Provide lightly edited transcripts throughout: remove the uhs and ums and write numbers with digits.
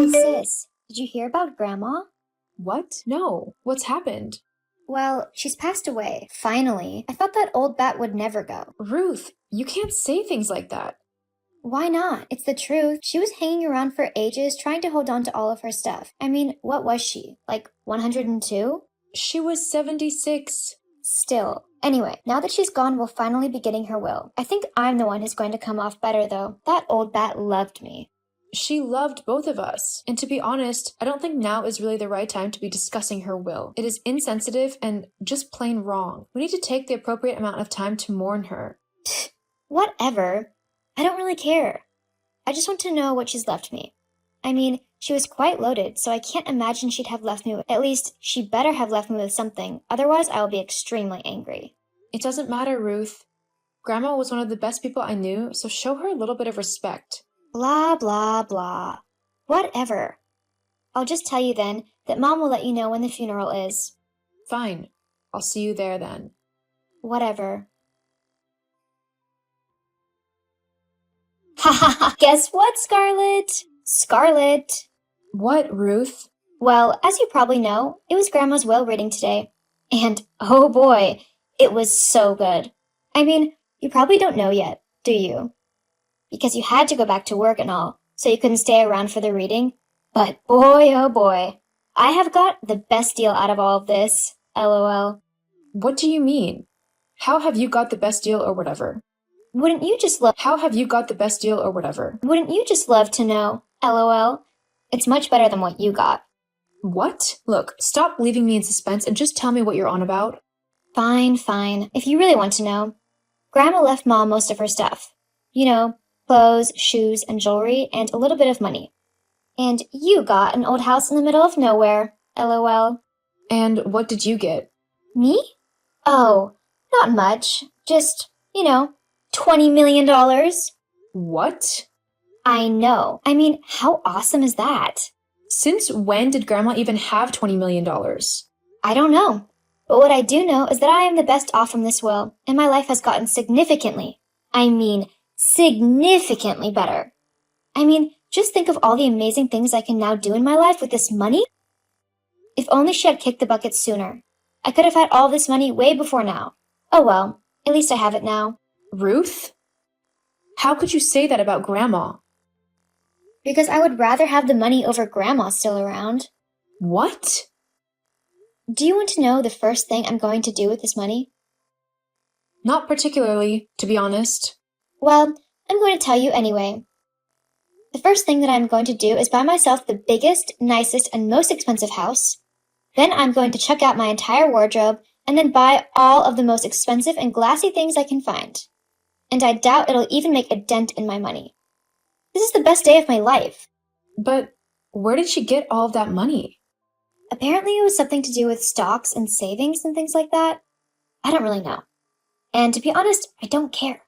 Hey sis, did you hear about Grandma? What? No. What's happened? Well, she's passed away, finally. I thought that old bat would never go. Ruth, you can't say things like that. Why not? It's the truth. She was hanging around for ages trying to hold on to all of her stuff. I mean, what was she? Like 102? She was 76. Still. Anyway, now that she's gone, we'll finally be getting her will. I think I'm the one who's going to come off better, though. That old bat loved me. She loved both of us. And to be honest, I don't think now is really the right time to be discussing her will. It is insensitive and just plain wrong. We need to take the appropriate amount of time to mourn her. Whatever. I don't really care. I just want to know what she's left me. I mean, she was quite loaded, so I can't imagine she'd have left me with, at least, she better have left me with something, otherwise I will be extremely angry. It doesn't matter, Ruth. Grandma was one of the best people I knew, so show her a little bit of respect. Blah, blah, blah. Whatever. I'll just tell you then that Mom will let you know when the funeral is. Fine. I'll see you there then. Whatever. Ha ha ha! Guess what, Scarlett? Scarlett! What, Ruth? Well, as you probably know, it was Grandma's will reading today. And, oh boy, it was so good. I mean, you probably don't know yet, do you? Because you had to go back to work and all, so you couldn't stay around for the reading. But boy, oh boy, I have got the best deal out of all of this. LOL. What do you mean? How have you got the best deal or whatever? Wouldn't you just love How have you got the best deal or whatever? Wouldn't you just love to know? LOL. It's much better than what you got. What? Look, stop leaving me in suspense and just tell me what you're on about. Fine, fine. If you really want to know. Grandma left Mom most of her stuff. You know, clothes, shoes, and jewelry, and a little bit of money. And you got an old house in the middle of nowhere. LOL. And what did you get? Me? Oh, not much. Just, $20 million. What? I know. I mean, how awesome is that? Since when did Grandma even have $20 million? I don't know. But what I do know is that I am the best off from this will, and my life has gotten significantly better. I mean, just think of all the amazing things I can now do in my life with this money. If only she had kicked the bucket sooner. I could have had all this money way before now. Oh well, at least I have it now. Ruth? How could you say that about Grandma? Because I would rather have the money over Grandma still around. What? Do you want to know the first thing I'm going to do with this money? Not particularly, to be honest. Well, I'm going to tell you anyway. The first thing that I'm going to do is buy myself the biggest, nicest, and most expensive house. Then I'm going to check out my entire wardrobe and then buy all of the most expensive and glassy things I can find. And I doubt it'll even make a dent in my money. This is the best day of my life. But where did she get all of that money? Apparently it was something to do with stocks and savings and things like that. I don't really know. And to be honest, I don't care.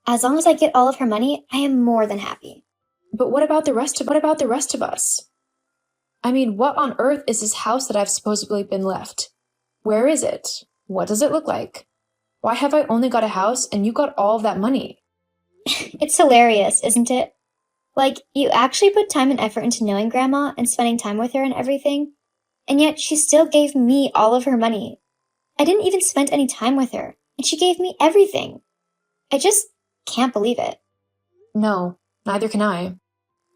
As long as I get all of her money, I am more than happy. But what about the rest of us? I mean, what on earth is this house that I've supposedly been left? Where is it? What does it look like? Why have I only got a house and you got all of that money? It's hilarious, isn't it? Like, you actually put time and effort into knowing Grandma and spending time with her and everything, and yet she still gave me all of her money. I didn't even spend any time with her, and she gave me everything. I just can't believe it. No, neither can I.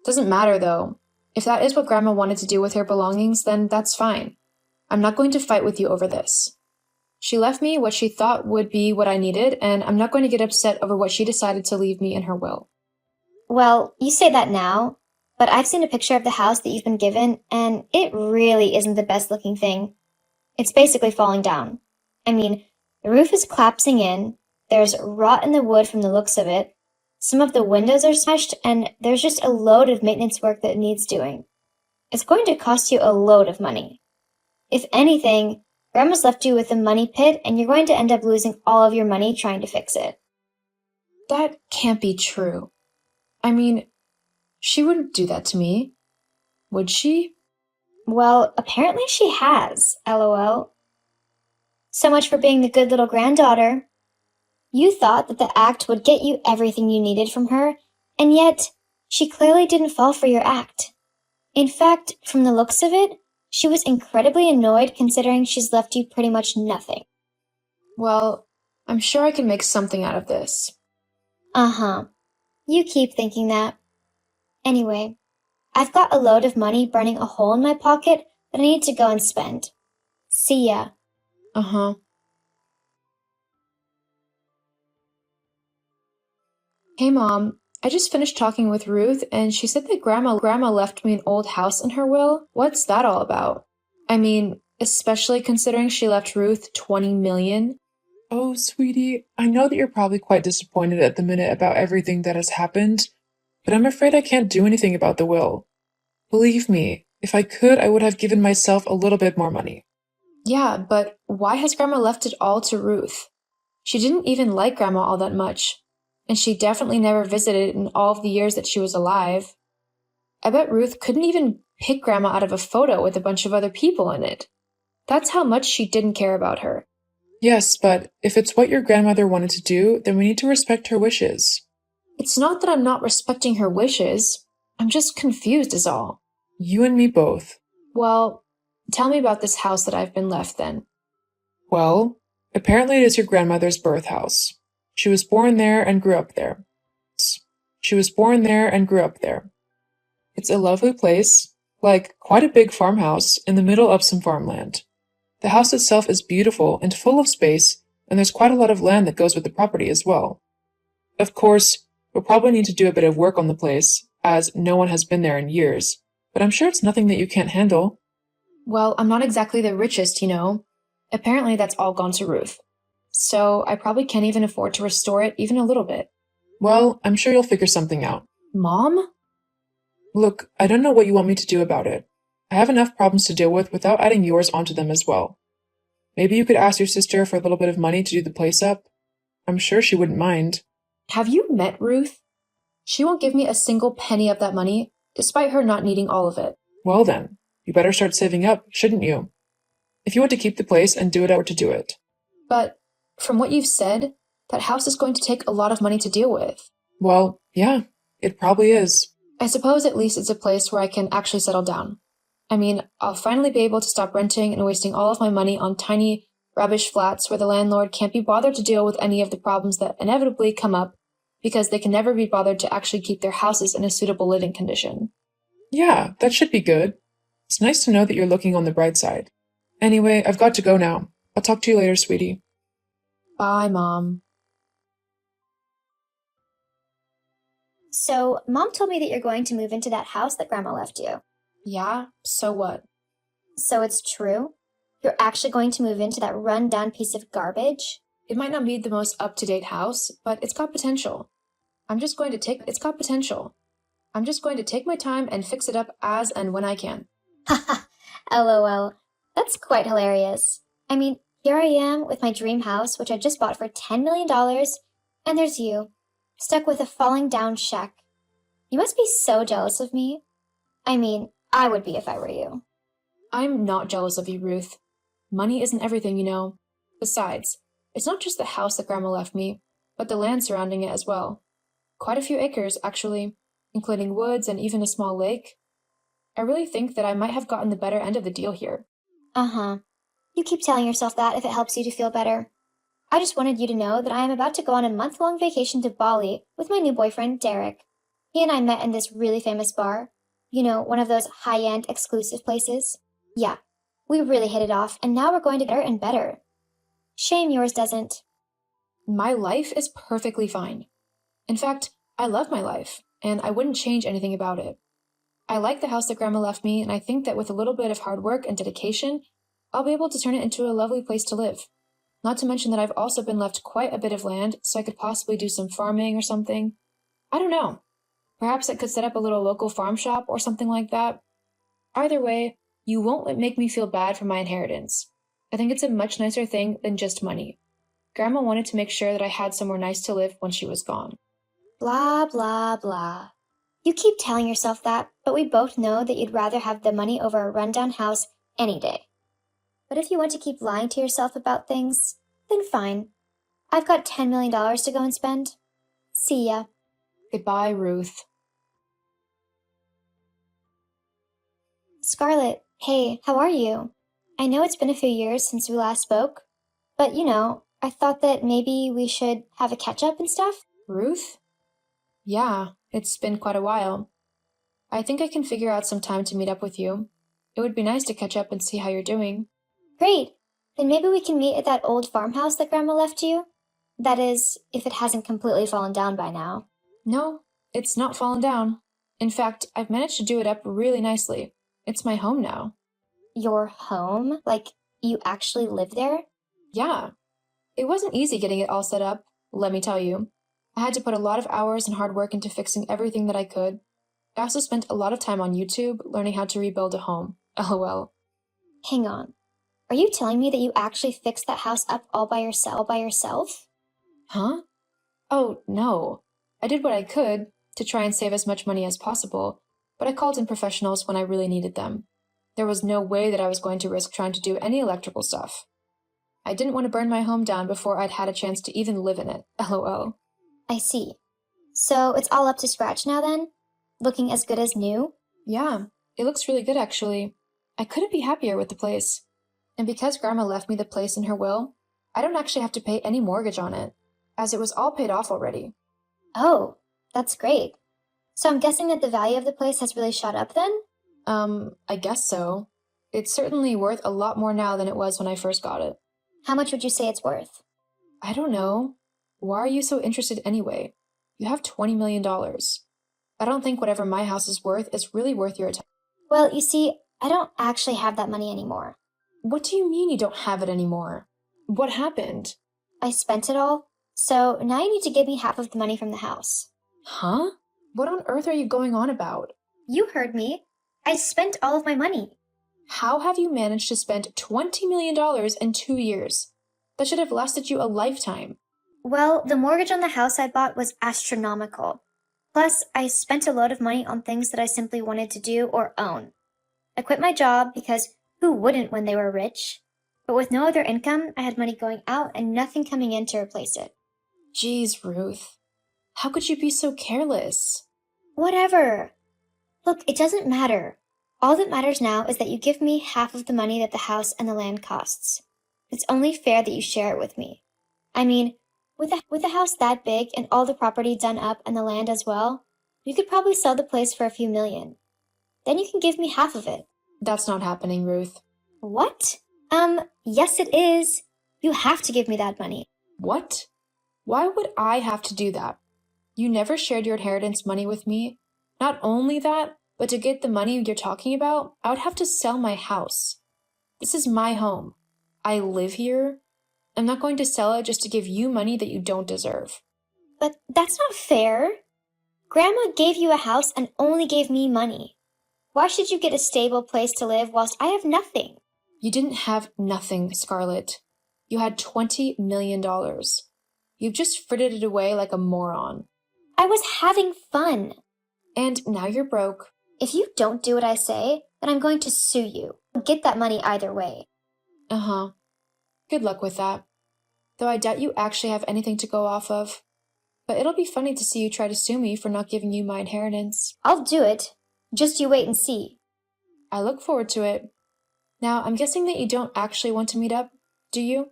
Doesn't matter, though. If that is what Grandma wanted to do with her belongings, then that's fine. I'm not going to fight with you over this. She left me what she thought would be what I needed, and I'm not going to get upset over what she decided to leave me in her will. Well, you say that now, but I've seen a picture of the house that you've been given, and it really isn't the best looking thing. It's basically falling down. I mean, the roof is collapsing in, there's rot in the wood from the looks of it, some of the windows are smashed, and there's just a load of maintenance work that needs doing. It's going to cost you a load of money. If anything, Grandma's left you with a money pit, and you're going to end up losing all of your money trying to fix it. That can't be true. I mean, she wouldn't do that to me. Would she? Well, apparently she has, LOL. So much for being the good little granddaughter. You thought that the act would get you everything you needed from her, and yet she clearly didn't fall for your act. In fact, from the looks of it, she was incredibly annoyed considering she's left you pretty much nothing. Well, I'm sure I can make something out of this. Uh-huh. You keep thinking that. Anyway, I've got a load of money burning a hole in my pocket that I need to go and spend. See ya. Uh-huh. Hey, Mom. I just finished talking with Ruth, and she said that Grandma left me an old house in her will. What's that all about? I mean, especially considering she left Ruth $20 million. Oh, sweetie, I know that you're probably quite disappointed at the minute about everything that has happened, but I'm afraid I can't do anything about the will. Believe me, if I could, I would have given myself a little bit more money. Yeah, but why has Grandma left it all to Ruth? She didn't even like Grandma all that much, and she definitely never visited in all of the years that she was alive. I bet Ruth couldn't even pick Grandma out of a photo with a bunch of other people in it. That's how much she didn't care about her. Yes, but if it's what your grandmother wanted to do, then we need to respect her wishes. It's not that I'm not respecting her wishes. I'm just confused is all. You and me both. Well, tell me about this house that I've been left then. Well, apparently it is your grandmother's birth house. She was born there and grew up there. She was born there and grew up there. It's a lovely place, like quite a big farmhouse in the middle of some farmland. The house itself is beautiful and full of space, and there's quite a lot of land that goes with the property as well. Of course, we'll probably need to do a bit of work on the place, as no one has been there in years, but I'm sure it's nothing that you can't handle. Well, I'm not exactly the richest, you know. Apparently that's all gone to Ruth. So I probably can't even afford to restore it even a little bit. Well, I'm sure you'll figure something out. Mom? Look, I don't know what you want me to do about it. I have enough problems to deal with without adding yours onto them as well. Maybe you could ask your sister for a little bit of money to do the place up. I'm sure she wouldn't mind. Have you met Ruth? She won't give me a single penny of that money, despite her not needing all of it. Well then, you better start saving up, shouldn't you? If you want to keep the place and do it out to do it. But from what you've said, that house is going to take a lot of money to deal with. Well, yeah, it probably is. I suppose at least it's a place where I can actually settle down. I mean, I'll finally be able to stop renting and wasting all of my money on tiny, rubbish flats where the landlord can't be bothered to deal with any of the problems that inevitably come up because they can never be bothered to actually keep their houses in a suitable living condition. Yeah, that should be good. It's nice to know that you're looking on the bright side. Anyway, I've got to go now. I'll talk to you later, sweetie. Bye, Mom. So, Mom told me that you're going to move into that house that Grandma left you. Yeah? So what? So it's true? You're actually going to move into that run-down piece of garbage? It might not be the most up-to-date house, but it's got potential. I'm just going to take my time and fix it up as and when I can. Haha, LOL. That's quite hilarious. I mean, here I am with my dream house, which I just bought for $10 million, and there's you, stuck with a falling down shack. You must be so jealous of me. I mean, I would be if I were you. I'm not jealous of you, Ruth. Money isn't everything, you know. Besides, it's not just the house that Grandma left me, but the land surrounding it as well. Quite a few acres, actually, including woods and even a small lake. I really think that I might have gotten the better end of the deal here. Uh-huh. You keep telling yourself that if it helps you to feel better. I just wanted you to know that I am about to go on a month-long vacation to Bali with my new boyfriend, Derek. He and I met in this really famous bar. You know, one of those high-end exclusive places. Yeah, we really hit it off, and now we're going to get better and better. Shame yours doesn't. My life is perfectly fine. In fact, I love my life, and I wouldn't change anything about it. I like the house that Grandma left me, and I think that with a little bit of hard work and dedication, I'll be able to turn it into a lovely place to live. Not to mention that I've also been left quite a bit of land, so I could possibly do some farming or something. I don't know. Perhaps I could set up a little local farm shop or something like that. Either way, you won't make me feel bad for my inheritance. I think it's a much nicer thing than just money. Grandma wanted to make sure that I had somewhere nice to live when she was gone. Blah, blah, blah. You keep telling yourself that, but we both know that you'd rather have the money over a rundown house any day. But if you want to keep lying to yourself about things, then fine. I've got $10 million to go and spend. See ya. Goodbye, Ruth. Scarlett, hey, how are you? I know it's been a few years since we last spoke, but I thought that maybe we should have a catch up and stuff. Ruth? Yeah, it's been quite a while. I think I can figure out some time to meet up with you. It would be nice to catch up and see how you're doing. Great. Then maybe we can meet at that old farmhouse that Grandma left you. That is, if it hasn't completely fallen down by now. No, it's not fallen down. In fact, I've managed to do it up really nicely. It's my home now. Your home? Like, you actually live there? Yeah. It wasn't easy getting it all set up, let me tell you. I had to put a lot of hours and hard work into fixing everything that I could. I also spent a lot of time on YouTube learning how to rebuild a home. LOL. Hang on. Are you telling me that you actually fixed that house up all by yourself? Huh? Oh, no. I did what I could to try and save as much money as possible, but I called in professionals when I really needed them. There was no way that I was going to risk trying to do any electrical stuff. I didn't want to burn my home down before I'd had a chance to even live in it. LOL. I see. So it's all up to scratch now then? Looking as good as new? Yeah, it looks really good actually. I couldn't be happier with the place. And because Grandma left me the place in her will, I don't actually have to pay any mortgage on it, as it was all paid off already. Oh, that's great. So I'm guessing that the value of the place has really shot up then? I guess so. It's certainly worth a lot more now than it was when I first got it. How much would you say it's worth? I don't know. Why are you so interested anyway? You have $20 million. I don't think whatever my house is worth is really worth your attention. Well, you see, I don't actually have that money anymore. What do you mean you don't have it anymore? What happened? I spent it all, so now you need to give me half of the money from the house. Huh? What on earth are you going on about? You heard me. I spent all of my money. How have you managed to spend $20 million in 2 years? That should have lasted you a lifetime. Well, the mortgage on the house I bought was astronomical. Plus, I spent a lot of money on things that I simply wanted to do or own. I quit my job because who wouldn't when they were rich? But with no other income, I had money going out and nothing coming in to replace it. Jeez, Ruth. How could you be so careless? Whatever. Look, it doesn't matter. All that matters now is that you give me half of the money that the house and the land costs. It's only fair that you share it with me. I mean, with a house that big and all the property done up and the land as well, you could probably sell the place for a few million. Then you can give me half of it. That's not happening, Ruth. What? Yes it is. You have to give me that money. What? Why would I have to do that? You never shared your inheritance money with me. Not only that, but to get the money you're talking about, I would have to sell my house. This is my home. I live here. I'm not going to sell it just to give you money that you don't deserve. But that's not fair. Grandma gave you a house and only gave me money. Why should you get a stable place to live whilst I have nothing? You didn't have nothing, Scarlett. You had $20 million. You've just frittered it away like a moron. I was having fun. And now you're broke. If you don't do what I say, then I'm going to sue you. Get that money either way. Uh-huh. Good luck with that. Though I doubt you actually have anything to go off of. But it'll be funny to see you try to sue me for not giving you my inheritance. I'll do it. Just you wait and see. I look forward to it. Now, I'm guessing that you don't actually want to meet up, do you?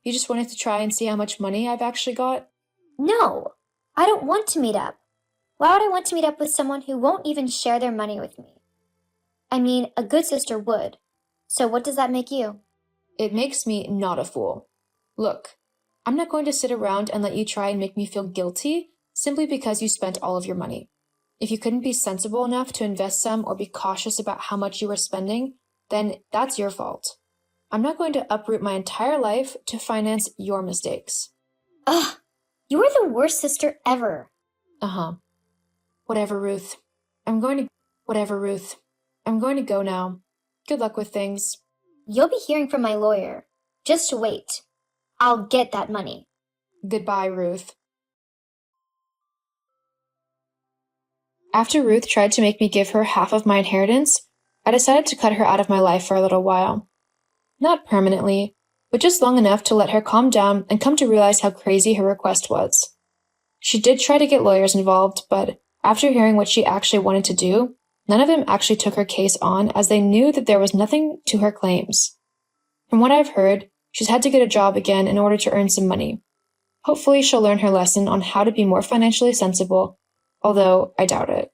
You just wanted to try and see how much money I've actually got? No, I don't want to meet up. Why would I want to meet up with someone who won't even share their money with me? I mean, a good sister would. So what does that make you? It makes me not a fool. Look, I'm not going to sit around and let you try and make me feel guilty simply because you spent all of your money. If you couldn't be sensible enough to invest some or be cautious about how much you were spending, then that's your fault. I'm not going to uproot my entire life to finance your mistakes. Ugh, you are the worst sister ever. Uh-huh. Whatever, Ruth. I'm going to go now. Good luck with things. You'll be hearing from my lawyer. Just wait. I'll get that money. Goodbye, Ruth. After Ruth tried to make me give her half of my inheritance, I decided to cut her out of my life for a little while. Not permanently, but just long enough to let her calm down and come to realize how crazy her request was. She did try to get lawyers involved, but after hearing what she actually wanted to do, None of them actually took her case on as they knew that there was nothing to her claims. From what I've heard, she's had to get a job again in order to earn some money. Hopefully she'll learn her lesson on how to be more financially sensible, although I doubt it.